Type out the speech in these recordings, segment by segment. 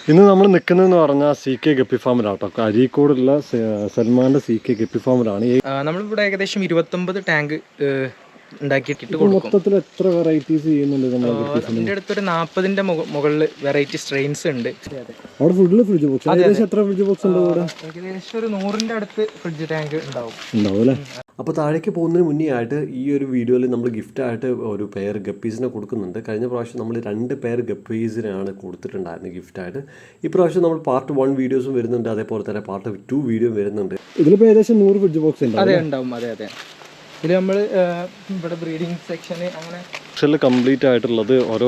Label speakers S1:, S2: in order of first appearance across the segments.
S1: ഇന്ന് നമ്മൾ നിൽക്കുന്നതെന്ന് പറഞ്ഞാൽ CK ഗപ്പി ഫാമിലാട്ടോ. അരീക്കോടുള്ള സൽമാൻ്റെ CK ഗപ്പി ഫാമിലാണ്.
S2: നമ്മളിവിടെ ഏകദേശം 29 ടാങ്ക് ഉണ്ടാക്കിയിട്ട്
S1: മൊത്തത്തിൽ എത്ര വെറൈറ്റീസ് ചെയ്യുന്നുണ്ട്?
S2: നമ്മുടെ അടുത്തൊരു 40ന്റെ മുകളിൽ വെറൈറ്റി സ്ട്രെയിൻസ് ഉണ്ട്.
S1: അവിടെ ഫുഡിൽ ഫ്രിഡ്ജ് ബോക്സ് ഏകദേശം എത്ര ഫ്രിഡ്ജ് ബോക്സ് ഉണ്ട്? ഇവിടെ
S2: ഏകദേശം ഒരു 100ന്റെ അടുത്ത് ഫ്രിഡ്ജ് ടാങ്ക് ഉണ്ടാവും
S1: അല്ലേ? അപ്പോൾ താഴേക്ക് പോകുന്നതിന് മുന്നേ ആയിട്ട് ഈ ഒരു വീഡിയോയിൽ നമ്മൾ ഗിഫ്റ്റായിട്ട് ഒരു പെയർ ഗപ്പീസിനെ കൊടുക്കുന്നുണ്ട്. കഴിഞ്ഞ പ്രാവശ്യം നമ്മൾ 2 പെയർ ഗപ്പീസിനാണ് കൊടുത്തിട്ടുണ്ടായിരുന്നത് ഗിഫ്റ്റായിട്ട്. ഈ പ്രാവശ്യം നമ്മൾ പാർട്ട് 1 വീഡിയോസും വരുന്നുണ്ട്, അതേപോലെ തന്നെ പാർട്ട് 2 വീഡിയോ വരുന്നുണ്ട്. ഇതിലിപ്പോൾ ഏകദേശം 100 ഫ്രിഡ്ജ് ബോക്സ് ഉണ്ട്.
S2: അതെ ഉണ്ടാവും. അതെ അതെ. ഇതിൽ നമ്മൾ ഇവിടെ ബ്രീഡിംഗ് സെക്ഷന് അങ്ങനെ
S1: കംപ്ലീറ്റ് ആയിട്ടുള്ളത് ഓരോ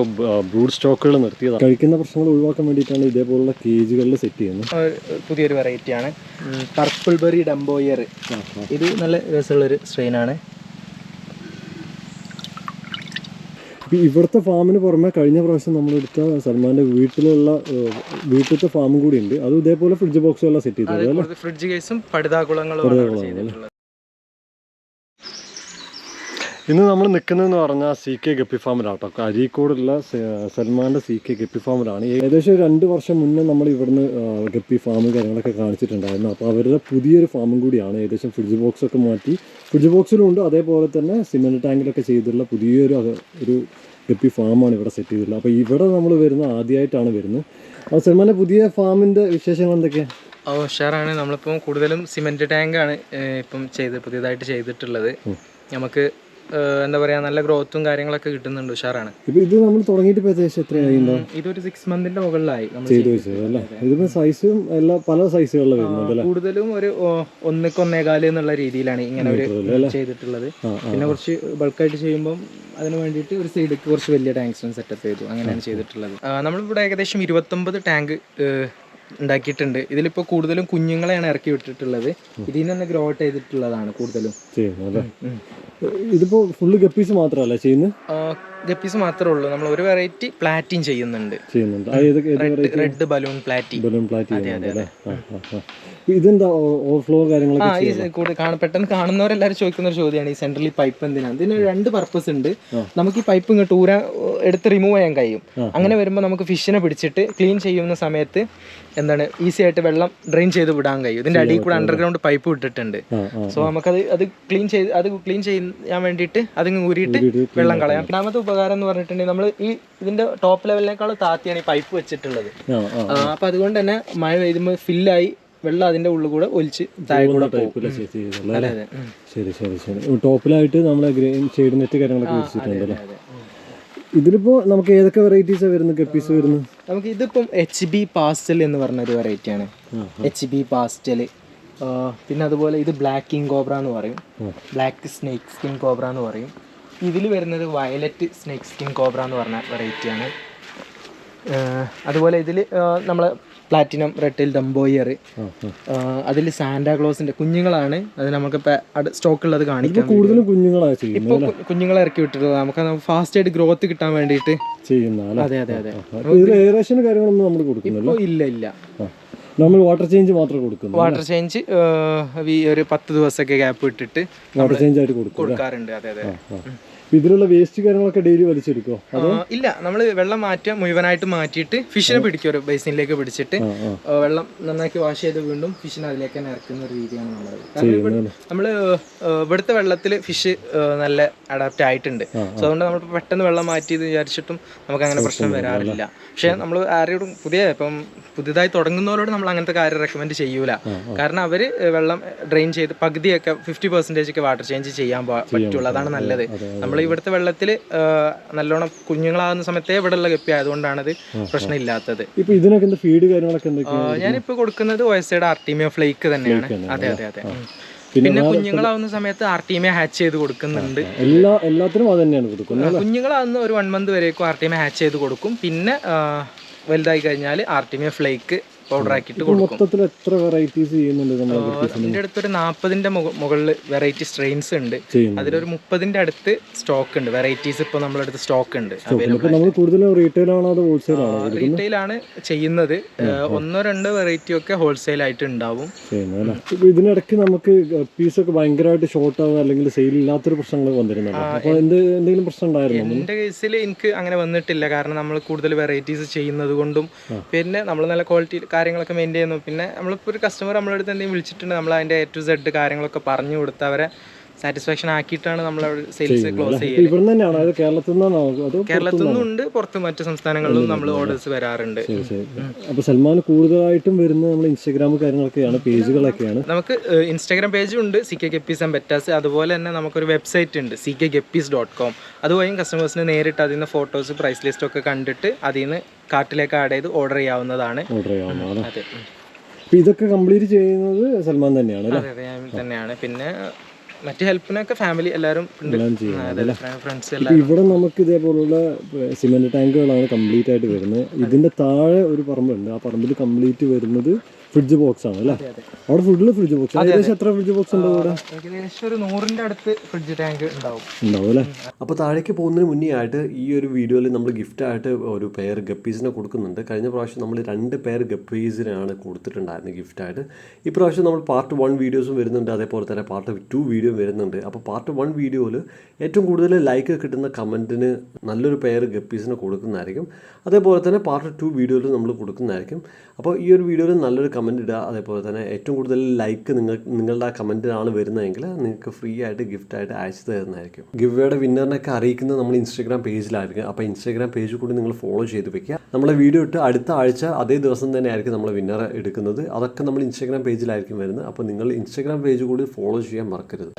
S1: ബ്രൂഡ് സ്റ്റോക്കുകൾ നിർത്തിയതാണ്. കഴിക്കുന്ന പ്രശ്നങ്ങൾ ഒഴിവാക്കാൻ വേണ്ടിയിട്ടാണ് ഇതേപോലുള്ള കേജുകളിൽ സെറ്റ് ചെയ്യുന്നത്.
S2: പുതിയൊരു വെറൈറ്റിയാണ് പർപ്പിൾ ബെറി ഡംബോയർ. ഇത് നല്ല രസമുള്ളൊരു സ്ട്രെയിനാണ്.
S1: ഇവിടുത്തെ ഫാമിന് പുറമെ കഴിഞ്ഞ പ്രാവശ്യം നമ്മളെടുത്ത സൽമാന്റെ വീട്ടിലത്തെ ഫാമും കൂടി ഉണ്ട്. അത് ഇതേപോലെ ഫ്രിഡ്ജ് ബോക്സുകളെല്ലാം സെറ്റ് ചെയ്തത്.
S2: ഫ്രിഡ്ജ് കേസും പടുതാകുളങ്ങളും.
S1: ഇന്ന് നമ്മൾ നിൽക്കുന്നതെന്ന് പറഞ്ഞാൽ CK ഗപ്പി ഫാമിലാട്ടോ. അരീക്കോടുള്ള സൽമാൻ്റെ CK ഗപ്പി ഫാമിലാണ്. ഏകദേശം 2 വർഷം മുന്നേ നമ്മൾ ഇവിടുന്ന് ഗപ്പി ഫാമും കാര്യങ്ങളൊക്കെ കാണിച്ചിട്ടുണ്ടായിരുന്നു. അപ്പോൾ അവരുടെ പുതിയൊരു ഫാമും കൂടിയാണ്. ഏകദേശം ഫ്രിഡ്ജ് ബോക്സൊക്കെ മാറ്റി ഫ്രിഡ്ജ് ബോക്സിലും ഉണ്ട്, അതേപോലെ തന്നെ സിമെൻറ്റ് ടാങ്കിലൊക്കെ ചെയ്തിട്ടുള്ള പുതിയൊരു ഗപ്പി ഫാമാണ് ഇവിടെ സെറ്റ് ചെയ്തിട്ടുള്ളത്. അപ്പോൾ ഇവിടെ നമ്മൾ ആദ്യമായിട്ടാണ് വരുന്നത്. അപ്പോൾ സൽമാൻ്റെ പുതിയ ഫാമിൻ്റെ വിശേഷങ്ങൾ എന്തൊക്കെയാണ്?
S2: ഉഷാറാണ്. നമ്മളിപ്പം കൂടുതലും സിമെൻറ്റ് ടാങ്കാണ് ഇപ്പം പുതിയതായിട്ട് ചെയ്തിട്ടുള്ളത്. നമുക്ക് എന്താ പറയാ, നല്ല ഗ്രോത്തും കാര്യങ്ങളൊക്കെ കിട്ടുന്നുണ്ട്. ഉഷാറാണ്.
S1: ഇത് നമ്മൾ തുടങ്ങിയിട്ട് ഏകദേശം എത്രയായി?
S2: ഇതൊരു 6 മന്തിന്റെ മുകളിലായി
S1: സൈസും എല്ലാം പല സൈസുകളിൽ വരുന്നുണ്ട്.
S2: കൂടുതലും ഒരു 1-1.25 എന്നുള്ള രീതിയിലാണ് ഇങ്ങനെ ഒരു ചെയ്തിട്ടുള്ളത്. പിന്നെ കുറച്ച് ബൾക്കായിട്ട് ചെയ്യുമ്പോൾ അതിന് വേണ്ടിയിട്ട് ഒരു സൈഡിലേക്ക് കുറച്ച് വലിയ ടാങ്ക്സും സെറ്റപ്പ് ചെയ്തു. അങ്ങനെയാണ് ചെയ്തിട്ടുള്ളത്. നമ്മളിവിടെ ഏകദേശം 29 ടാങ്ക് ഉണ്ടാക്കിയിട്ടുണ്ട്. ഇതിലിപ്പോൾ കൂടുതലും കുഞ്ഞുങ്ങളെയാണ് ഇറക്കി വിട്ടിട്ടുള്ളത്. ഇതിൽ നിന്ന് തന്നെ ഗ്രോ ഔട്ട് ചെയ്തിട്ടുള്ളതാണ് കൂടുതലും ചെയ്യുന്നത്.
S1: ഇതിപ്പോൾ ഫുള്ള് ഗപ്പീസ് മാത്രമല്ല ചെയ്യുന്നത്?
S2: ഗപ്പീസ് മാത്രമേ ഉള്ളൂ. നമ്മൾ ഒരു വെറൈറ്റി പ്ലാറ്റിൻ ചെയ്യുന്നുണ്ട്. Red balloon platy.
S1: ഇതെന്താ ഓവർഫ്ലോ കാര്യങ്ങളൊക്കെ?
S2: പെട്ടെന്ന് കാണുന്നവരെല്ലാവരും ചോദിക്കുന്ന ഒരു ചോദ്യമാണ് ഈ സെൻട്രലി പൈപ്പ് എന്തിനാണ്. ഇതിന് 2 പർപ്പസ് ഉണ്ട്. നമുക്ക് ഈ പൈപ്പ് ഇങ്ങോട്ട് എടുത്ത് റിമൂവ് ചെയ്യാൻ കഴിയും. അങ്ങനെ വരുമ്പോൾ നമുക്ക് ഫിഷിനെ പിടിച്ചിട്ട് ക്ലീൻ ചെയ്യുന്ന സമയത്ത് എന്താണ് ഈസി ആയിട്ട് വെള്ളം ഡ്രെയിൻ ചെയ്ത് വിടാൻ കഴിയും. ഇതിന്റെ അടിയിൽ കൂടെ അണ്ടർഗ്രൗണ്ട് പൈപ്പ് വിട്ടിട്ടുണ്ട്. സോ നമുക്കത് ക്ലീൻ ചെയ്യാൻ വേണ്ടിയിട്ട് അതിങ്ങ് ഊരിയിട്ട് വെള്ളം കളയാം. രണ്ടാമത്തെ ഉപകാരം എന്ന് പറഞ്ഞിട്ടുണ്ടെങ്കിൽ നമ്മൾ ഇതിന്റെ ടോപ്പ് ലെവലിനേക്കാൾ താത്തിയാണ് ഈ പൈപ്പ് വെച്ചിട്ടുള്ളത്. അപ്പൊ അതുകൊണ്ട് തന്നെ മഴ പെയ്യുമ്പോൾ ഫില്ലായി വെള്ളം അതിന്റെ ഉള്ളിൽ കൂടെ ഒലിച്ച് താഴെ കൂടെ പോകും.
S1: ടോപ്പിലായിട്ട് നമ്മളെ ഷെയ്ഡ് നെറ്റ് കാര്യങ്ങളൊക്കെ വെച്ചിട്ടുണ്ടല്ലേ. ഇതിലിപ്പോ നമുക്ക് ഏതൊക്കെ വെറൈറ്റീസ് വരുന്നത് ഗപ്പീസ് വരുന്നത്?
S2: നമുക്ക് ഇതിപ്പം HB പാസ്റ്റൽ എന്ന് പറഞ്ഞൊരു വെറൈറ്റിയാണ്. HB pastel. പിന്നെ അതുപോലെ ഇത് ബ്ലാക്ക് കിങ് കോബ്ര എന്ന് പറയും, ബ്ലാക്ക് സ്നേക്ക് സ്കിൻ കോബ്ര എന്ന് പറയും. ഇതിൽ വരുന്നത് വയലറ്റ് സ്നേക്ക് സ്കിൻ കോബ്ര എന്ന് പറഞ്ഞ വെറൈറ്റിയാണ്. അതുപോലെ ഇതിൽ നമ്മൾ പ്ലാറ്റിനം റെഡ് ഡംബോയർ, അതിൽ സാന്റാക്ലോസിന്റെ കുഞ്ഞുങ്ങളാണ്. അത് നമുക്ക് സ്റ്റോക്കുള്ളത് കാണിക്കാം.
S1: കൂടുതലും
S2: ഇപ്പോൾ കുഞ്ഞുങ്ങളെ ഇറക്കി വിട്ടിട്ടുള്ളത് നമുക്ക് ഫാസ്റ്റ് ആയിട്ട് ഗ്രോത്ത് കിട്ടാൻ വേണ്ടിയിട്ട് ചെയ്യുന്ന. അതെ അതെ അതെ. ഇല്ല
S1: നമ്മൾ വാട്ടർ ചേഞ്ച് മാത്രമേ കൊടുക്കുന്നു.
S2: വാട്ടർ ചേഞ്ച് ഒരു 10 ദിവസമൊക്കെ ഗ്യാപ്പ് ഇട്ടിട്ട്
S1: വാട്ടർ ചേഞ്ച് ആയിട്ട്
S2: കൊടുക്കാറുണ്ട്. അതെ അതെ.
S1: ഇതിലുള്ള വേസ്റ്റ് കാര്യങ്ങളൊക്കെ ഡെയിലി വലിച്ചെടുക്കോ?
S2: ഇല്ല, നമ്മൾ വെള്ളം മുഴുവനായിട്ട് മാറ്റിയിട്ട് ഫിഷിനെ പിടിക്കും. ഒരു ബേസിനിലേക്ക് പിടിച്ചിട്ട് വെള്ളം നന്നാക്കി വാഷ് ചെയ്ത് വീണ്ടും ഫിഷിനെ അതിലേക്ക് തന്നെ ഇറക്കുന്ന ഒരു രീതിയാണ് നമ്മളത്. നമ്മൾ ഇവിടുത്തെ വെള്ളത്തിൽ ഫിഷ് നല്ല അഡാപ്റ്റ് ആയിട്ടുണ്ട്. സോ അതുകൊണ്ട് നമ്മൾ പെട്ടെന്ന് വെള്ളം മാറ്റി വിചാരിച്ചിട്ടും നമുക്ക് അങ്ങനെ പ്രശ്നം വരാറില്ല. പക്ഷെ നമ്മൾ ആരോടും പുതിയതായി തുടങ്ങുന്നവരോട് നമ്മൾ അങ്ങനത്തെ കാര്യം റെക്കമെൻഡ് ചെയ്യൂല. കാരണം അവർ വെള്ളം ഡ്രെയിൻ ചെയ്ത് പകുതിയൊക്കെ 50% വാട്ടർ ചേഞ്ച് ചെയ്യാൻ പറ്റുള്ളൂ. അതാണ് നല്ലത്. നമ്മൾ ഇവിടുത്തെ വെള്ളത്തിൽ നല്ലോണം കുഞ്ഞുങ്ങളാകുന്ന സമയത്തേ ഇവിടെ ഉള്ള ഗപ്പി ആയതുകൊണ്ടാണത് പ്രശ്നമില്ലാത്തത്. ഞാനിപ്പോൾ കൊടുക്കുന്നത് OSAയുടെ ആർട്ടീമിയ ഫ്ലേക്ക് തന്നെയാണ്. അതെ അതെ അതെ. പിന്നെ കുഞ്ഞുങ്ങളാവുന്ന സമയത്ത് ആർട്ടീമിയ ഹാച്ച് ചെയ്ത് കൊടുക്കുന്നുണ്ട്. കുഞ്ഞുങ്ങളാവുന്ന ഒരു 1 മന്ത് വരേക്കും ആർട്ടീമിയ ഹാച്ച് ചെയ്ത് കൊടുക്കും. പിന്നെ വലുതായി കഴിഞ്ഞാൽ ആർട്ടീമിയ ഫ്ലേക്ക് പൗഡർ ആക്കിയിട്ട് കൊടുക്കും.
S1: മൊത്തത്തിൽ എത്ര വെറൈറ്റീസ് ചെയ്യുന്നുണ്ട്?
S2: എൻ്റെ അടുത്തൊരു 40ന്റെ മുകളിൽ വെറൈറ്റി സ്ട്രെയിൻസ് ഉണ്ട്. അതിലൊരു 30ന്റെ അടുത്ത് സ്റ്റോക്ക് ഉണ്ട്. വെറൈറ്റീസ് ഇപ്പോൾ നമ്മുടെ അടുത്ത് സ്റ്റോക്ക് ഉണ്ട്. റീറ്റെയിൽ ആണ് ചെയ്യുന്നത്. 1-2 വെറൈറ്റി ഒക്കെ ഹോൾസെയിൽ ആയിട്ട് ഉണ്ടാവും.
S1: ഇതിനിടയ്ക്ക് നമുക്ക് പീസൊക്കെ ഭയങ്കരമായിട്ട് ഷോർട്ട് ആവുക അല്ലെങ്കിൽ സെയിൽ ഇല്ലാത്തൊരു പ്രശ്നങ്ങൾ വന്നിരുന്നുണ്ടോ? എന്തെങ്കിലും പ്രശ്നം ഉണ്ടായിരുന്നു?
S2: എൻ്റെ കേസിൽ എനിക്ക് അങ്ങനെ വന്നിട്ടില്ല. കാരണം നമ്മൾ കൂടുതൽ വെറൈറ്റീസ് ചെയ്യുന്നത് കൊണ്ടും പിന്നെ നമ്മൾ നല്ല ക്വാളിറ്റി കാര്യങ്ങളൊക്കെ മെയിൻറ്റെയിൻ ചെയ്യുന്നു. പിന്നെ നമ്മളിപ്പോൾ ഒരു കസ്റ്റമർ നമ്മളെ അടുത്ത് എന്തെങ്കിലും വിളിച്ചിട്ടുണ്ട്, നമ്മൾ അതിൻ്റെ A to Z കാര്യങ്ങളൊക്കെ പറഞ്ഞു കൊടുത്ത് അവരെ സാറ്റിസ്ഫാക്ഷൻ ആക്കിയിട്ടാണ് നമ്മൾ സെയിൽസ് ക്ലോസ് ചെയ്യുന്നത്. കേരളത്തിൽ നിന്നും ഉണ്ട്, പുറത്ത് മറ്റു സംസ്ഥാനങ്ങളിലും നമ്മൾ ഓർഡേഴ്സ് വരാറുണ്ട്.
S1: അപ്പോൾ സൽമാൻ കൂടുതലായിട്ടും വരുന്നത് നമ്മൾ ഇൻസ്റ്റാഗ്രാം കാര്യങ്ങളൊക്കെയാണ്, പേജുകളൊക്കെയാണ്.
S2: നമുക്ക് ഇൻസ്റ്റാഗ്രാം പേജും ഉണ്ട്, CK Guppies and Bettas. അതുപോലെ തന്നെ നമുക്കൊരു വെബ്സൈറ്റ് ഉണ്ട്, ckguppies.com. അതുവഴിയും കസ്റ്റമേഴ്സിന് നേരിട്ട് അതിൽ നിന്ന് ഫോട്ടോസ്, പ്രൈസ് ലിസ്റ്റ് ഒക്കെ കണ്ടിട്ട് അതിൽ നിന്ന് കാർട്ടിലേക്ക് ആഡ് ചെയ്ത് ഓർഡർ ചെയ്യാവുന്നതാണ്. അതെ,
S1: ഇതൊക്കെ കംപ്ലീറ്റ് ചെയ്യുന്നത് സൽമാൻ തന്നെയാണ്.
S2: അതെ, ഞാൻ തന്നെയാണ്. പിന്നെ മറ്റു ഹെൽപ്പിനൊക്കെ ഫാമിലി എല്ലാവരും ഫ്രണ്ട്സ്.
S1: ഇവിടെ നമുക്ക് ഇതേപോലുള്ള സിമെന്റ് ടാങ്കുകളാണ് കംപ്ലീറ്റ് ആയിട്ട് വരുന്നത്. ഇതിന്റെ താഴെ ഒരു പറമ്പുണ്ട്, ആ പറമ്പിൽ കംപ്ലീറ്റ് വരുന്നത് ഫ്രിഡ്ജ് ബോക്സ് ആണ് അല്ലേ? അവിടെ ഫുഡില് ഫ്രിഡ്ജ് ബോക്സ്. ഏകദേശം എത്ര ഫ്രിഡ്ജ് ബോക്സ് ഉണ്ട് ഇവിടെ?
S2: ഏകദേശം ഒരു 100ന്റെ അടുത്ത് ഫ്രിഡ്ജ് ടാങ്ക് ഉണ്ടാവും
S1: അല്ലേ? അപ്പോൾ താഴേക്ക് പോകുന്നതിന് മുന്നേ ആയിട്ട് ഈ ഒരു വീഡിയോയിൽ നമ്മൾ ഗിഫ്റ്റ് ആയിട്ട് ഒരു പെയർ ഗപ്പീസിനെ കൊടുക്കുന്നുണ്ട്. കഴിഞ്ഞ പ്രാവശ്യം നമ്മൾ 2 പെയർ ഗപ്പീസിനാണ് കൊടുത്തിട്ടുണ്ടായിരുന്നത് ഗിഫ്റ്റായിട്ട്. ഈ പ്രാവശ്യം നമ്മൾ പാർട്ട് 1 വീഡിയോസും വരുന്നുണ്ട്, അതേപോലെ തന്നെ പാർട്ട് 2 വീഡിയോ വരുന്നുണ്ട്. അപ്പോൾ പാർട്ട് 1 വീഡിയോയിൽ ഏറ്റവും കൂടുതൽ ലൈക്ക് കിട്ടുന്ന കമൻറ്റിന് നല്ലൊരു പെയർ ഗപ്പീസിനെ കൊടുക്കുന്നതായിരിക്കും. അതേപോലെ തന്നെ പാർട്ട് 2 വീഡിയോയിൽ നമ്മൾ കൊടുക്കുന്നതായിരിക്കും. അപ്പോൾ ഈ ഒരു വീഡിയോയിൽ നല്ലൊരു കമൻറ്റ് ഇടുക. അതേപോലെ തന്നെ ഏറ്റവും കൂടുതൽ ലൈക്ക് നിങ്ങളുടെ ആ കമൻറ്റിനാണ് വരുന്നതെങ്കിൽ നിങ്ങൾക്ക് ഫ്രീ ആയിട്ട് ഗിഫ്റ്റായിട്ട് അയച്ചു തരുന്നതായിരിക്കും. ഗിവ്വേയുടെ വിന്നറിനൊക്കെ അറിയിക്കുന്നത് നമ്മൾ ഇൻസ്റ്റാഗ്രാം പേജിലായിരിക്കും. അപ്പോൾ ഇൻസ്റ്റാഗ്രാം പേജ് കൂടി നിങ്ങൾ ഫോളോ ചെയ്ത് വെക്കുക. നമ്മളെ വീഡിയോ ഇട്ട് അടുത്ത ആഴ്ച അതേ ദിവസം തന്നെ ആയിരിക്കും നമ്മൾ വിന്നറെ എടുക്കുന്നത്. അതൊക്കെ നമ്മൾ ഇൻസ്റ്റാഗ്രാം പേജിലായിരിക്കും വരുന്നത്. അപ്പോൾ നിങ്ങൾ ഇൻസ്റ്റാഗ്രാം പേജ് കൂടി ഫോളോ ചെയ്യാൻ മറക്കരുത്.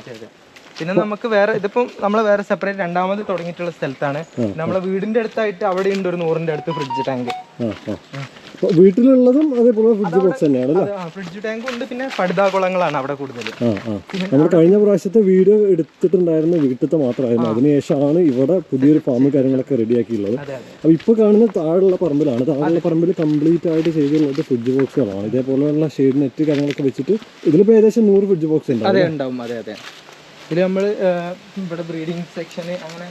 S2: പിന്നെ നമുക്ക് വേറെ ഇതിപ്പം നമ്മൾ വേറെ സെപ്പറേറ്റ് രണ്ടാമത് തുടങ്ങിയിട്ടുള്ള സ്ഥലത്താണ്. നമ്മളെ വീടിന്റെ അടുത്തായിട്ട് അവിടെ ഉണ്ട് ഒരു 100ന്റെ അടുത്ത് ഫ്രിഡ്ജ് ടാങ്ക്.
S1: വീട്ടിലുള്ളതും അതേപോലെ ഫ്രിഡ്ജ് ബോക്സ് തന്നെയാണ്.
S2: ഫ്രിഡ്ജ് ടാങ്ക് ഉണ്ട്. പിന്നെ പടുതാകുളങ്ങളാണ് അവിടെ കൂടുതൽ.
S1: നമ്മൾ കഴിഞ്ഞ പ്രാവശ്യത്തെ വീഡിയോ എടുത്തിട്ടുണ്ടായിരുന്ന വീട്ടിലത്തെ മാത്രമായിരുന്നു. അതിനുശേഷമാണ് ഇവിടെ പുതിയൊരു ഫാം കാര്യങ്ങളൊക്കെ റെഡിയാക്കിയുള്ളത്. അപ്പോൾ ഇപ്പോൾ കാണുന്ന താഴെയുള്ള പറമ്പിലാണ്. താഴെയുള്ള പറമ്പിൽ കംപ്ലീറ്റ് ആയിട്ട് ചെയ്തുള്ളത് ഫ്രിഡ്ജ് ബോക്സുകളാണ്. ഇതേപോലെയുള്ള ഷെയ്ഡ് നെറ്റ് കാര്യങ്ങളൊക്കെ വെച്ചിട്ട് ഇതിലിപ്പോൾ ഏകദേശം 100 ഫ്രിഡ്ജ് ബോക്സ് ഉണ്ട്.
S2: അതെ, ഉണ്ടാവും. അതെ. ഇതിൽ നമ്മൾ ഇവിടെ ബ്രീഡിംഗ് സെക്ഷന് അങ്ങനെ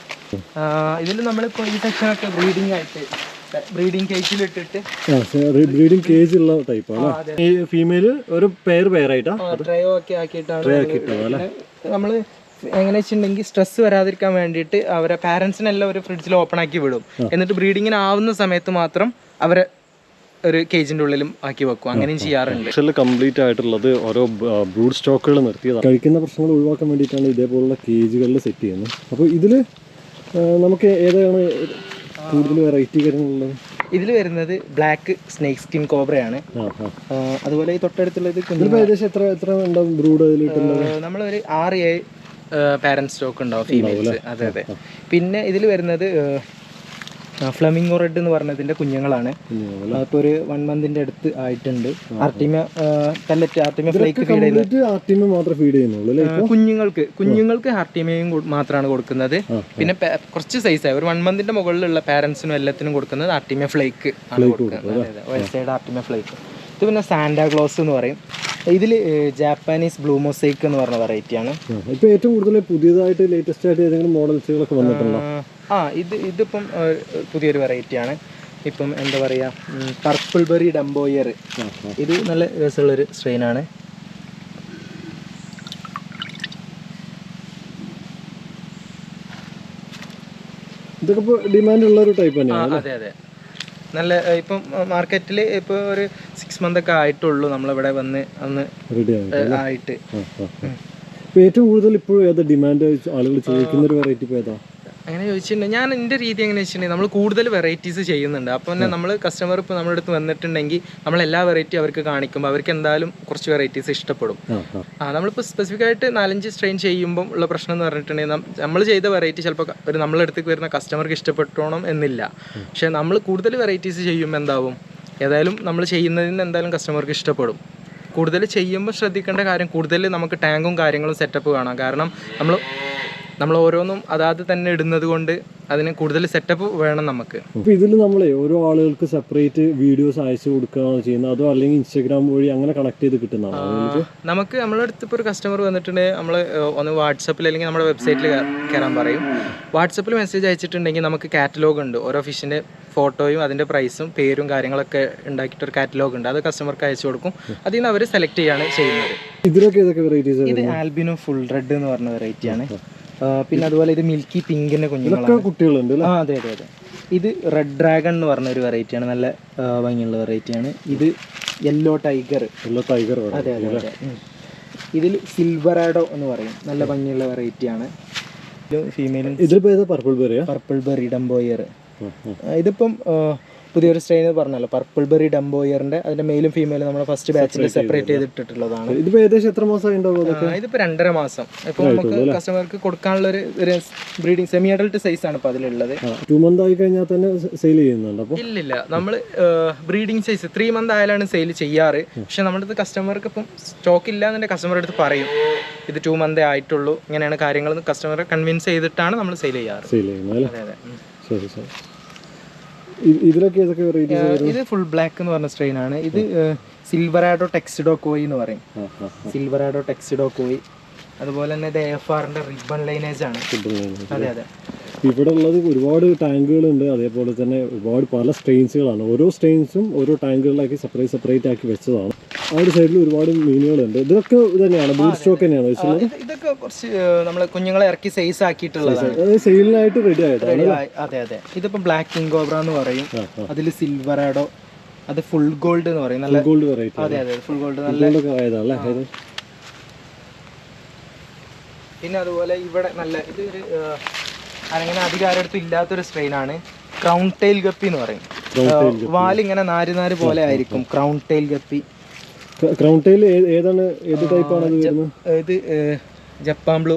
S2: ഇതിൽ നമ്മളിപ്പോൾ ഈ സെക്ഷനൊക്കെ ബ്രീഡിംഗ് കേജിലിട്ടിട്ട്
S1: ബ്രീഡിംഗ് കേജ് ഉള്ള ടൈപ്പാണ്. ഈ ഫീമെയില് ഒരു പെയറായിട്ടാ
S2: ട്രയോ ഒക്കെ ആക്കിയിട്ടാണ് നമ്മൾ എങ്ങനെ വെച്ചിട്ടുണ്ടെങ്കിൽ സ്ട്രെസ് വരാതിരിക്കാൻ വേണ്ടിയിട്ട് അവരെ പാരൻസിനെല്ലാം ഒരു ഫ്രിഡ്ജിൽ ഓപ്പൺ ആക്കി വിടും. എന്നിട്ട് ബ്രീഡിങ്ങിന് ആവുന്ന സമയത്ത് മാത്രം അവരെ ഒരു കേജിന്റെ ഉള്ളിലും ആക്കി വെക്കും. അങ്ങനെയും ചെയ്യാറുണ്ട്.
S1: കംപ്ലീറ്റ് ആയിട്ടുള്ളത് ഓരോ ബ്രൂഡ് സ്റ്റോക്കുകൾ നിർത്തിയതാണ്. കഴിക്കുന്ന പ്രശ്നങ്ങൾ ഒഴിവാക്കാൻ വേണ്ടിയിട്ടാണ് ഇതേപോലുള്ള കേജുകളിൽ സെറ്റ് ചെയ്യുന്നത്. അപ്പോൾ ഇതിൽ നമുക്ക് ഏതാണ് കൂടുതൽ വെറൈറ്റി കാര്യങ്ങളുള്ളത്?
S2: ഇതിൽ വരുന്നത് ബ്ലാക്ക് സ്നേക്ക് സ്കിൻ കോബ്രയാണ്. അതുപോലെ ഈ തൊട്ടടുത്തുള്ളത്
S1: ഏകദേശം എത്ര ഉണ്ടാവും ബ്രൂഡ്?
S2: നമ്മളൊരു 6-7 പാരന്റ് സ്റ്റോക്ക് ഉണ്ടാവും ഫീമെയിൽസ്. അതെ. പിന്നെ ഇതിൽ വരുന്നത് ഫ്ലമിംഗോ റെഡ് എന്ന് പറഞ്ഞതിന്റെ കുഞ്ഞുങ്ങളാണ്. അപ്പോൾ ഒരു 1 മന്തിന്റെ അടുത്ത് ആയിട്ടുണ്ട്. Artemia pellet, artemia flake feed ചെയ്യുന്നത് കുഞ്ഞുങ്ങൾക്ക് ആർട്ടിമിയയും മാത്രമാണ് കൊടുക്കുന്നത്. പിന്നെ കുറച്ച് സൈസായി ഒരു 1 മന്തിന്റെ മുകളിലുള്ള പാരന്റ്സിനും എല്ലാത്തിനും കൊടുക്കുന്നത് ആർട്ടിമിയ ഫ്ലേക്ക് ആണ് കൊടുക്കുന്നത്. Artemia flake. ഇത് പിന്നെ സാന്റാക്ലോസ് എന്ന് പറയും. ഇതിൽ ജാപ്പാനീസ് ബ്ലൂ മൊസൈക്ക് എന്ന് പറഞ്ഞ വെറൈറ്റിയാണ്.
S1: ഇപ്പോൾ ഏറ്റവും കൂടുതൽ പുതിയതായിട്ട് ലേറ്റസ്റ്റ് ആയിട്ട് ഏതെങ്കിലും മോഡൽസുകളൊക്കെ വന്നിട്ടുണ്ടോ?
S2: ഇതിപ്പം പുതിയൊരു വെറൈറ്റിയാണ്. ഇപ്പം എന്താ പറയുക, പർപ്പിൾ ബെറി ഡംബോയർ. ഇത് നല്ല രസമുള്ളൊരു സ്ട്രെയിനാണ്.
S1: ഇതൊക്കെ ഇപ്പോൾ ഡിമാൻഡ് ഉള്ള ഒരു ടൈപ്പ് തന്നെയാണ്.
S2: അതെ. നല്ല ഇപ്പം മാർക്കറ്റിൽ ഇപ്പോൾ ഒരു 6 മന്ത് ഒക്കെ ആയിട്ടുള്ളൂ നമ്മളിവിടെ വന്ന് അന്ന്
S1: റെഡി
S2: ആയിട്ട്.
S1: ഏറ്റവും കൂടുതൽ ഇപ്പോൾ ഏതാ ഡിമാൻഡ് ആളുകൾ ചോദിക്കുന്ന ഒരു വെറൈറ്റി ഇപ്പോൾ ഏതാ?
S2: അങ്ങനെ ചോദിച്ചിട്ടുണ്ടെങ്കിൽ ഞാൻ എൻ്റെ രീതി എങ്ങനെ വെച്ചിട്ടുണ്ടെങ്കിൽ നമ്മൾ കൂടുതൽ വെറൈറ്റീസ് ചെയ്യുന്നുണ്ട്. അപ്പോൾ തന്നെ നമ്മൾ കസ്റ്റമർ ഇപ്പോൾ നമ്മുടെ അടുത്ത് വന്നിട്ടുണ്ടെങ്കിൽ നമ്മൾ എല്ലാ വെറൈറ്റി അവർക്ക് കാണിക്കുമ്പോൾ അവർക്ക് എന്തായാലും കുറച്ച് വെറൈറ്റീസ് ഇഷ്ടപ്പെടും. നമ്മളിപ്പോൾ സ്പെസിഫിക് ആയിട്ട് 4-5 സ്ട്രെയിൻ ചെയ്യുമ്പോൾ ഉള്ള പ്രശ്നം എന്ന് പറഞ്ഞിട്ടുണ്ടെങ്കിൽ നമ്മൾ ചെയ്ത വെറൈറ്റി ചിലപ്പോൾ ഒരു നമ്മളെ അടുത്തേക്ക് വരുന്ന കസ്റ്റമർക്ക് ഇഷ്ടപ്പെട്ടോണം എന്നില്ല. പക്ഷേ നമ്മൾ കൂടുതൽ വെറൈറ്റീസ് ചെയ്യുമ്പോൾ എന്താവും, ഏതായാലും നമ്മൾ ചെയ്യുന്നതിന് എന്തായാലും കസ്റ്റമർക്ക് ഇഷ്ടപ്പെടും. കൂടുതൽ ചെയ്യുമ്പോൾ ശ്രദ്ധിക്കേണ്ട കാര്യം, കൂടുതൽ നമുക്ക് ടാങ്കും കാര്യങ്ങളും സെറ്റപ്പ് കാണാം. കാരണം നമ്മൾ നമ്മൾ ഓരോന്നും അതാത് തന്നെ ഇടുന്നത് കൊണ്ട് അതിന് കൂടുതൽ സെറ്റപ്പ് വേണം നമുക്ക്.
S1: അപ്പോൾ ഇതിൽ നമ്മളെ ഓരോ ആളുകൾക്ക് സെപ്പറേറ്റ് വീഡിയോസ് അയച്ചു കൊടുക്കുകയാണോ ചെയ്യുന്നത്, അതോ അല്ലെങ്കിൽ ഇൻസ്റ്റാഗ്രാം വഴി അങ്ങനെ കണക്ട് ചെയ്ത് കിട്ടുന്നതാണോ?
S2: നമുക്ക് നമ്മളെ അടുത്ത് ഇപ്പോൾ ഒരു കസ്റ്റമർ വന്നിട്ടുണ്ടെങ്കിൽ നമ്മൾ ഒന്ന് വാട്സപ്പിൽ അല്ലെങ്കിൽ നമ്മുടെ വെബ്സൈറ്റിൽ കയറാൻ പറയും. വാട്സപ്പിൽ മെസ്സേജ് അയച്ചിട്ടുണ്ടെങ്കിൽ നമുക്ക് കാറ്റലോഗ് ഉണ്ട്, ഓരോ ഫിഷിൻ്റെ ഫോട്ടോയും അതിൻ്റെ പ്രൈസും പേരും കാര്യങ്ങളൊക്കെ ഉണ്ടാക്കിയിട്ടൊരു കാറ്റലോഗ് ഉണ്ട്. അത് കസ്റ്റമർക്ക് അയച്ചു കൊടുക്കും. അതിൽ നിന്ന് അവർ സെലക്ട് ചെയ്യാണ് ചെയ്യുന്നത്.
S1: ഇതിലൊക്കെ ഏതൊക്കെ വെറൈറ്റീസ്?
S2: ഇത് ആൽബിനോ ഫുൾ റെഡ് എന്ന് പറഞ്ഞ വെറൈറ്റിയാണ്. പിന്നെ അതുപോലെ ഇത് മിൽക്കി പിങ്കിൻ്റെ കുഞ്ഞുങ്ങളാണ്.
S1: കുട്ടികളുണ്ട്.
S2: അതെ അതെ അതെ. ഇത് റെഡ് ഡ്രാഗൺ എന്ന് പറഞ്ഞ ഒരു വെറൈറ്റിയാണ്, നല്ല ഭംഗിയുള്ള വെറൈറ്റിയാണ്. ഇത് യെല്ലോ ടൈഗർ. അതെ അതെ അതെ. ഇതിൽ സിൽവറാഡോ എന്ന് പറയും, നല്ല ഭംഗിയുള്ള വെറൈറ്റിയാണ്. ഫീമെയിലും. ഇതിൽ പർപ്പിൾ ബെറി ഡംബോയർ. ഇതിപ്പം പുതിയൊരു സ്ട്രെയിൻ പറഞ്ഞല്ലോ, പർപ്പിൾ ബെറി ഡംബോയറിന്റെ അതിന്റെ മെയിലും ഫീമെയിലും നമ്മൾ ഫസ്റ്റ് ബാച്ചിൽ സെപ്പറേറ്റ് ചെയ്തിട്ടുള്ളതാണ്.
S1: ഇതിപ്പോ ഏകദേശം എത്ര മാസം?
S2: ഇതിപ്പോ 2.5 മാസം. ഇപ്പൊ നമുക്ക് കസ്റ്റമർക്ക് കൊടുക്കാനുള്ള ഒരു ബ്രീഡിംഗ് സെമി അഡൽട്ട് സൈസ് ആണ് ഇപ്പൊ അതിലുള്ളത്.
S1: 2 month ആയി കഴിഞ്ഞാൽ തന്നെ സെയിൽ ചെയ്യുന്നുണ്ട്?
S2: ഇല്ലില്ല, നമ്മൾ ബ്രീഡിംഗ് സൈസ് 3 month ആയാലാണ് സെയിൽ ചെയ്യാറ്. പക്ഷെ നമ്മുടെ അടുത്ത് കസ്റ്റമർക്ക് ഇപ്പം സ്റ്റോക്ക് ഇല്ല എന്നെ കസ്റ്റമർ അടുത്ത് പറയും, ഇത് 2 month ആയിട്ടുള്ളൂ, ഇങ്ങനെയാണ് കാര്യങ്ങൾ. കസ്റ്റമറെ കൺവിൻസ് ചെയ്തിട്ടാണ് നമ്മൾ സെയിൽ ചെയ്യാറ്. അതെ അതെ.
S1: ശരി ശരി. ഇതിലൊക്കെ ഏതൊക്കെ വെറൈറ്റീസ്?
S2: ഇത് ഫുൾ ബ്ലാക്ക് എന്ന് പറഞ്ഞ സ്ട്രെയിൻ ആണ്. ഇത് സിൽവറാഡോ ടെക്സിഡോ കോയി എന്ന് പറയും. സിൽവറാഡോ ടെക്സിഡോ കോയി. അതുപോലെ തന്നെ ഇത് AFRന്റെ റിബൺ ലൈനേജ് ആണ്. അതെ അതെ.
S1: ഇവിടെ ഉള്ളത് ഒരുപാട് ടാങ്കുകളുണ്ട്, അതേപോലെ തന്നെ ഒരുപാട് പല സ്ട്രെയിൻസുകളാണ്. ഓരോ സ്ട്രെയിൻസും ഓരോ ടാങ്കുകളിലാക്കി സെപ്പറേറ്റ് ആക്കി വെച്ചതാണ്. ആ ഒരു സൈഡിൽ ഒരുപാട് മീനുകളുണ്ട്. ഇതൊക്കെ തന്നെയാണ് ബ്രീഡ് സ്റ്റോക്ക് തന്നെയാണ് വെച്ചത്.
S2: ഇതൊക്കെ കുറച്ച് നമ്മൾ കുഞ്ഞുങ്ങളെ ഇറക്കി സൈസ് ആക്കിയിട്ടുള്ളതാണ്,
S1: സെയിലിനായിട്ട് റെഡി ആയിട്ടാണ്.
S2: അതെ അതെ. ഇതിപ്പോ ബ്ലാക്ക് കിങ് കോബ്ര എന്ന് പറയും. അതിൽ സിൽവറാഡോ, അത് ഫുൾ ഗോൾഡ് എന്ന് പറയും. നല്ല ഗോൾഡ് വെറൈറ്റി. അതെ അതെ, ഫുൾ ഗോൾഡ്. നല്ല. പിന്നെ അതുപോലെ ഇവിടെ നല്ല ഇത് ഒരു അങ്ങനെ അധികാരം അടുത്ത് ഇല്ലാത്തൊരു സ്ട്രെയിൻ ആണ്, ക്രൗൺ ടെയിൽ ഗപ്പി എന്ന് പറയും. വാലിങ്ങനെ നാര് പോലെ ആയിരിക്കും crown tail guppy.
S1: Crown tail ഏതാണ്, ഏത് ടൈപ്പാണ്
S2: ഇത്? Japan blue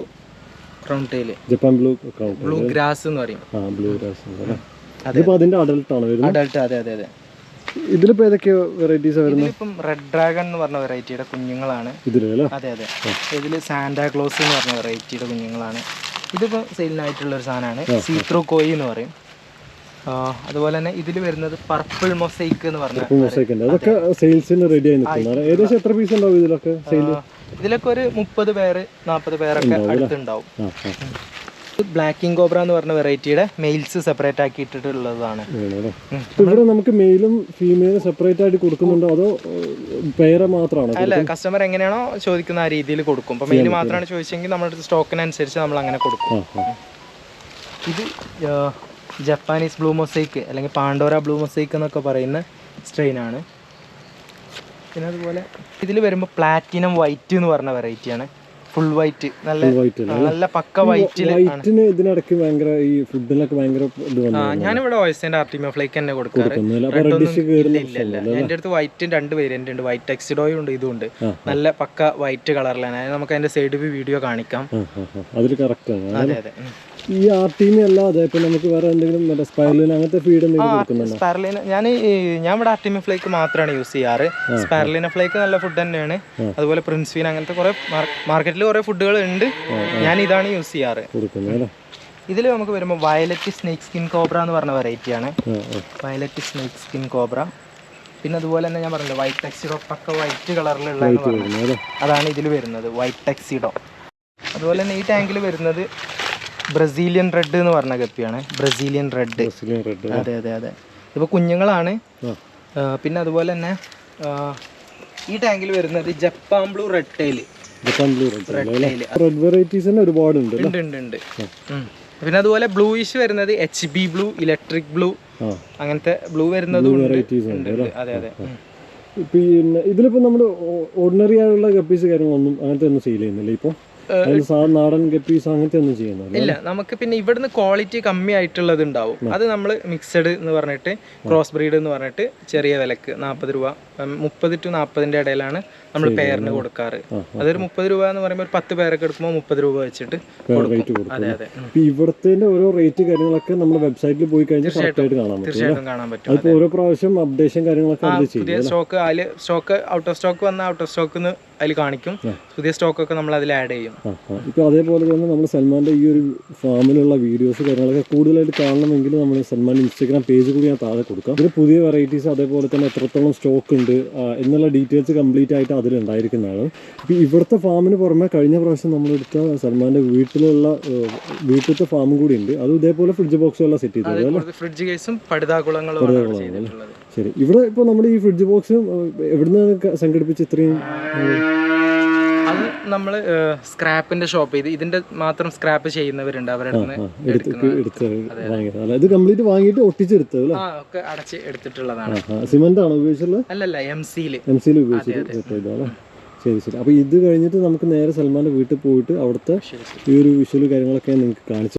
S2: crown tail. Blue grass എന്ന് പറയും.
S1: അതിന്റെ അഡൽട്ട് ആണ് വരുന്നത്.
S2: അഡൽട്ട്. അതെ അതെ അതെ.
S1: ഇതിലിപ്പോ ഏതൊക്കെ വെറൈറ്റീസ് വരുന്നത്?
S2: ഇതിലിപ്പം റെഡ് ഡ്രാഗൺ എന്ന് പറഞ്ഞ വെറൈറ്റിയുടെ കുഞ്ഞുങ്ങളാണ്. അതെ അതെ. ഇതിൽ സാന്റാക്ലോസ് എന്ന് പറഞ്ഞ വെറൈറ്റിയുടെ കുഞ്ഞുങ്ങളാണ്. ഇതിപ്പോൾ സെയിലിനായിട്ടുള്ള ഒരു സാധനമാണ്, സീത്രോ കോയി എന്ന് പറയും. അതുപോലെ തന്നെ ഇതിൽ വരുന്നത് പർപ്പിൾ മൊസൈക്ക് എന്ന് പറഞ്ഞ.
S1: അതൊക്കെ സെയിൽസിന് റെഡി ആയി നിൽക്കുന്നത്. ഏകദേശം എത്ര പീസ് ഉണ്ടാവും ഇതിലൊക്കെ?
S2: ഇതിലൊക്കെ ഒരു 30 പേര് 40 പേരൊക്കെ അടുത്തുണ്ടാവും. ബ്ലാക്ക് കിങ് കോബ്ര എന്ന് പറഞ്ഞ വെറൈറ്റിയുടെ മെയിൽസ് സെപ്പറേറ്റ് ആക്കി ഇട്ടിട്ടുള്ളതാണ്.
S1: ഇവിടെ നമുക്ക് മെയിലും ഫീമെയിലും സെപ്പറേറ്റ് ആയിട്ട് കൊടുക്കുന്നുണ്ടോ, അതോ പേര് മാത്രമാണോ?
S2: അല്ല, കസ്റ്റമർ എങ്ങനെയാണോ ചോദിക്കുന്ന ആ രീതിയിൽ കൊടുക്കും. ഇപ്പൊ മെയിൽ മാത്രമാണ് ചോദിച്ചെങ്കിൽ നമ്മുടെ സ്റ്റോക്കിനനുസരിച്ച് നമ്മൾ അങ്ങനെ കൊടുക്കും. ഇത് ജപ്പാനീസ് ബ്ലൂ മൊസൈക്ക് അല്ലെങ്കിൽ പാണ്ടോര ബ്ലൂ മൊസൈക്ക് എന്നൊക്കെ പറയുന്ന സ്ട്രെയിൻ ആണ്. പിന്നെ അതുപോലെ ഇതിൽ വരുമ്പോൾ പ്ലാറ്റിനം വൈറ്റ് എന്ന് പറഞ്ഞ വെറൈറ്റിയാണ്. ഫുൾ വൈറ്റ്, നല്ല പക്ക വൈറ്റിൽ. ഞാനിവിടെ ഓയിസിന്റെ ആർട്ടിമിയോഫ്ലേക്ക് തന്നെ കൊടുക്കാറ്. എന്റെ അടുത്ത് വൈറ്റ് 2 വേരിയന്റ് ഉണ്ട്, വൈറ്റ് ടെക്സിഡോയും ഉണ്ട്, ഇതും ഉണ്ട്. നല്ല പക്ക വൈറ്റ് കളറിലാണ്. നമുക്ക് അതിന്റെ സൈഡ് വ്യൂ വീഡിയോ കാണിക്കാം. അതെ അതെ.
S1: ഈ ആർട്ടിമി അല്ലാതെ ഇപ്പൊ നമുക്ക് വേറെ എന്തെങ്കിലും സ്പൈറലിൻ അങ്ങനത്തെ ഫീഡ് കൊടുക്കുന്നുണ്ടോ?
S2: സ്പൈറലിൻ ഞാൻ ഇവിടെ ആർട്ടിമി ഫ്ലേക്ക് മാത്രമാണ് യൂസ് ചെയ്യാറ്. സ്പൈറലിന ഫ്ലേക്ക് നല്ല ഫുഡ് തന്നെയാണ്. അതുപോലെ പ്രിൻസ്വീൻ അങ്ങനത്തെ കുറെ മാർക്കറ്റിൽ കുറെ ഫുഡുകൾ ഉണ്ട്. ഞാൻ ഇതാണ് യൂസ് ചെയ്യാറ്. ഇതിൽ നമുക്ക് വരുമ്പോൾ വയലറ്റ് സ്നേക്ക് സ്കിൻ കോബ്ര എന്ന് പറഞ്ഞ വെറൈറ്റിയാണ്. Violet snake skin cobra. പിന്നെ അതുപോലെ തന്നെ ഞാൻ പറഞ്ഞില്ല വൈറ്റ് ടെക്സിഡോ, പക്ക വൈറ്റ് കളറിലുള്ള അതാണ് ഇതിൽ വരുന്നത്, വൈറ്റ് ടെക്സിഡോ. അതുപോലെ തന്നെ ഈ ടാങ്കിൽ വരുന്നത് ബ്രസീലിയൻ റെഡ് എന്ന് പറഞ്ഞ ഗപ്പിയാണ്. Brazilian red. അതെ അതെ അതെ. ഇപ്പോൾ കുഞ്ഞുങ്ങളാണ്. പിന്നെ അതുപോലെ തന്നെ ഈ ടാങ്കിൽ വരുന്നത് Japan blue red tail.
S1: Red varieties ഒരുപാടുണ്ട്.
S2: ഉണ്ട്. പിന്നെ അതുപോലെ ബ്ലൂയിഷ് വരുന്നത് HB ബ്ലൂ, ഇലക്ട്രിക് ബ്ലൂ, അങ്ങനത്തെ ബ്ലൂ വരുന്നതും ഉണ്ട്. അതെ അതെ.
S1: പിന്നെ ഇതിലിപ്പോ നമ്മുടെ ഓർഡിനറി ആയുള്ള ഗപ്പീസ് കാര്യങ്ങളൊന്നും അങ്ങനത്തെ ഒന്നും സെയിൽ ചെയ്യുന്നില്ല ഇപ്പൊ? നാടൻ ഗപ്പീസ് അങ്ങനത്തെ ഒന്നും ചെയ്യുന്നില്ല.
S2: ഇല്ല, നമുക്ക് പിന്നെ ഇവിടുന്ന് ക്വാളിറ്റി കമ്മി ആയിട്ടുള്ളത് ഉണ്ടാവും. അത് നമ്മൾ മിക്സഡ് എന്ന് പറഞ്ഞിട്ട്, ക്രോസ് ബ്രീഡ് എന്ന് പറഞ്ഞിട്ട് ചെറിയ വിലക്ക് 40 രൂപ, 30 to 40 ഇടയിലാണ് നമ്മൾ പെയറിന് കൊടുക്കാറ്. അതൊരു 30 രൂപ എന്ന് പറയുമ്പോൾ 10 പേരൊക്കെ എടുക്കുമ്പോൾ 30 രൂപ വെച്ചിട്ട് കൊടുക്കും. അതെ അതെ. ഇവിടുത്തെ
S1: ഓരോ റേറ്റ് കാര്യങ്ങളൊക്കെ നമ്മുടെ വെബ്സൈറ്റിൽ പോയി കഴിഞ്ഞാൽ
S2: തീർച്ചയായിട്ടും കാണാൻ പറ്റും.
S1: ഓരോ പ്രാവശ്യം അപ്ഡേഷൻ കാര്യങ്ങളൊക്കെ
S2: പുതിയ സ്റ്റോക്ക് ഔട്ട് ഓഫ് സ്റ്റോക്ക് വന്നാൽ ഔട്ട് ഓഫ് സ്റ്റോക്ക് അതിൽ കാണിക്കും. പുതിയ സ്റ്റോക്കൊക്കെ നമ്മൾ അതിൽ ആഡ് ചെയ്യും.
S1: ഇപ്പോൾ അതേപോലെ തന്നെ നമ്മൾ സൽമാൻ്റെ ഈ ഒരു ഫാമിലുള്ള വീഡിയോസ് കാര്യങ്ങളൊക്കെ കൂടുതലായിട്ട് കാണണമെങ്കിൽ നമ്മൾ സൽമാൻ ഇൻസ്റ്റാഗ്രാം പേജ് കൂടി ഞാൻ താഴെ കൊടുക്കാം. ഇതിൽ പുതിയ വെറൈറ്റീസ് അതേപോലെ തന്നെ എത്രത്തോളം സ്റ്റോക്ക് ഉണ്ട് എന്നുള്ള ഡീറ്റെയിൽസ് കംപ്ലീറ്റ് ആയിട്ട് അതിലുണ്ടായിരിക്കുന്നതാണ്. ഇപ്പോൾ ഇവിടുത്തെ ഫാമിന് പുറമെ കഴിഞ്ഞ പ്രാവശ്യം നമ്മളെടുത്ത സൽമാൻ്റെ വീട്ടിലത്തെ ഫാമും കൂടി ഉണ്ട്. അത് ഇതേപോലെ ഫ്രിഡ്ജ് ബോക്സുകളെല്ലാം സെറ്റ് ചെയ്തത്.
S2: ഫ്രിഡ്ജ് കേസും പടുതാകുളങ്ങളും.
S1: ശരി, ഇവിടെ ഇപ്പോൾ നമ്മുടെ ഈ ഫ്രിഡ്ജ് ബോക്സ് എവിടുന്നാണ് സംഘടിപ്പിച്ച് ഇത്രയും?
S2: അത് നമ്മൾ സ്ക്രാപ്പിന്റെ ഷോപ്പ് ചെയ്ത് ഇതിന്റെ മാത്രം സ്ക്രാപ്പ് ചെയ്യുന്നവരുണ്ട്, അവരുടെ
S1: ഇത് കംപ്ലീറ്റ് വാങ്ങിയിട്ട് ഒട്ടിച്ചെടുത്തത്
S2: ഒക്കെ അടച്ച് എടുത്തിട്ടുള്ളതാണ്.
S1: സിമന്റ് ആണോ ഉപയോഗിച്ചുള്ളത്?
S2: അല്ലല്ല, എം സിയിൽ
S1: ഉപയോഗിച്ചിട്ട്. ശരി ശരി. അപ്പോൾ ഇത് കഴിഞ്ഞിട്ട് നമുക്ക് നേരെ സൽമാൻ്റെ വീട്ടിൽ പോയിട്ട് അവിടുത്തെ ഈ ഒരു വിഷ്വൽ കാര്യങ്ങളൊക്കെ നിങ്ങൾക്ക് കാണിച്ചു